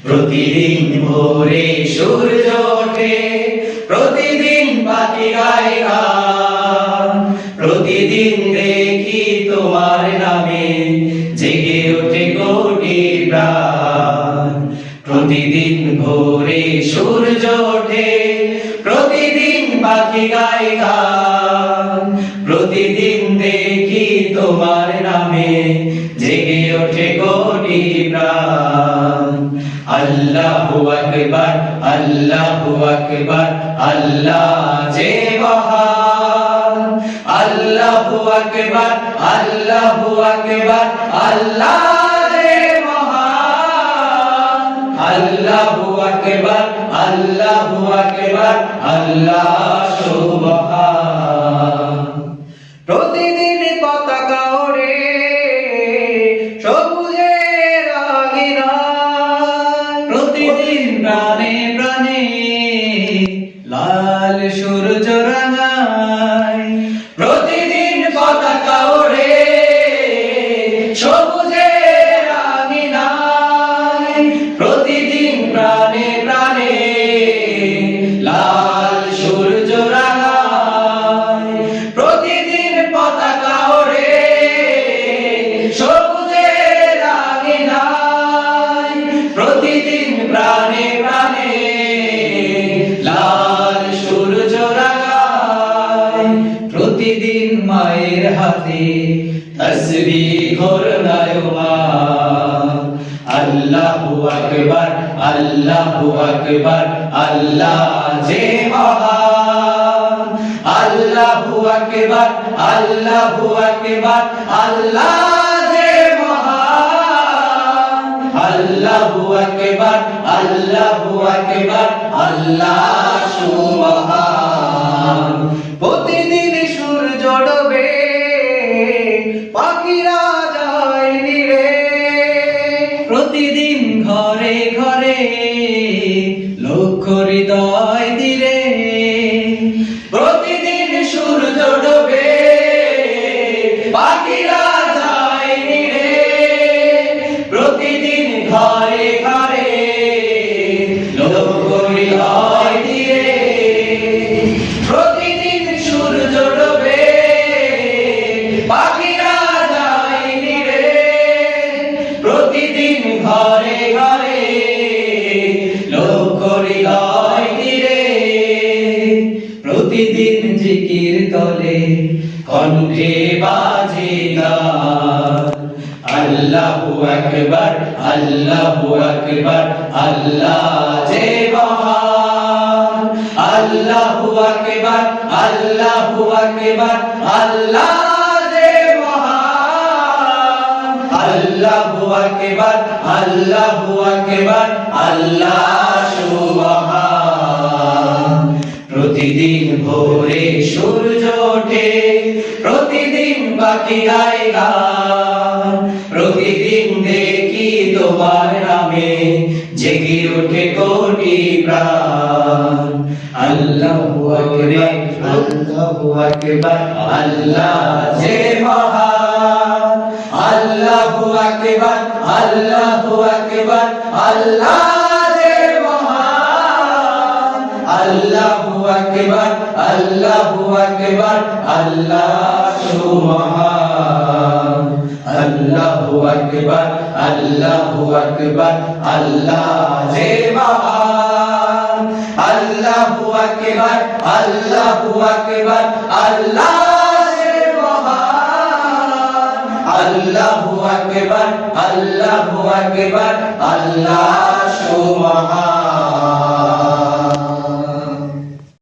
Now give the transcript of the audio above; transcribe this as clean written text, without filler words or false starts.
প্রতিদিন ভোরে সূর্য ওঠে, প্রতিদিন পাখি গায় গান, প্রতিদিন দেখি তোমার নামে জেগে ওঠে কোটি প্রাণ। প্রতিদিন ভোরে সূর্য ওঠে, প্রতিদিন পাখি গায় গান, প্রতিদিন দেখি তোমার নামে জেগে ওঠে কোটি প্রাণ। আল্লাহু আকবার, আল্লাহু আকবার, আল্লাহ যে মহান। আল্লাহু আকবার, আল্লাহু আকবার, আল্লাহ যে মহান। আল্লাহু আকবার, আল্লাহু আকবার, আল্লাহ সুবহান। প্রতিদিন পতাকা ওড়ে সবুজের আঙিনায়, প্রতিদিন প্রাণে প্রাণে লাল সূর্য রাঙায়। প্রতিদিন পতাকা ওড়ে সবুজের আঙিনায়, প্রতিদিন প্রাণে প্রাণে লাল সূর্য রাঙায়। প্রতিদিন পতাকা ওড়ে সবুজের আঙিনায়, প্রতিদিন প্রাণে প্রাণে লাল সূর্য রাঙায়। প্রতিদিন মায়ের হাতে তসবিহ ঘোরায় মা। আল্লাহু আকবার, আল্লাহু আকবার, আল্লাহ যে মহান। আল্লাহু আকবার, আল্লাহু আকবার, আল্লাহ যে মহান। আল্লাহু আকবার, আল্লাহু আকবার, আল্লাহ সুবহান। প্রতিদিন সূর্য ডোবে, পাখিরা যায় নীড়ে, প্রতিদিন ঘরে ঘরে লক্ষ হৃদয় দিলে। প্রতিদিন সূর্য ডোবে, পাখিরা যায় নীড়ে, প্রতিদিন ঘরে ঘরে লক্ষ হৃদয় দিলে। প্রতিদিন সূর্য ডোবে, পাখিরা যায় নীড়ে, প্রতিদিন ঘরে ঘরে লক্ষ হৃদয় দিলে। প্রতিদিন জিকির তলে কণ্ঠে বাজে গান। আল্লাহু আকবার, আল্লাহু আকবার, আল্লাহ যে মহান। আল্লাহু আকবার, আল্লাহু আকবার, আল্লাহ যে মহান। আল্লাহু আকবার, আল্লাহু আকবার, আল্লাহ সুবহান। প্রতিদিন ভোরে সূর্য ওঠে, প্রতিদিন পাখি গায় গান, প্রতিদিন দেখি তোমার নামে জেগে ওঠে কোটি প্রাণ। আল্লাহু আকবার, আল্লাহু আকবার, আল্লাহ যে মহান। আল্লাহু আকবার, আল্লাহু আকবার, আল্লাহ যে মহান। আল্লাহু আকবার, আল্লাহু আকবার, আল্লাহ সুবহান। আল্লাহু আকবার, আল্লাহু আকবার, আল্লাহ যে মহান। আল্লাহু আকবার, আল্লাহু আকবার, আল্লাহ যে মহান। আল্লাহু আকবার, আল্লাহু আকবার, আল্লাহ সুবহান।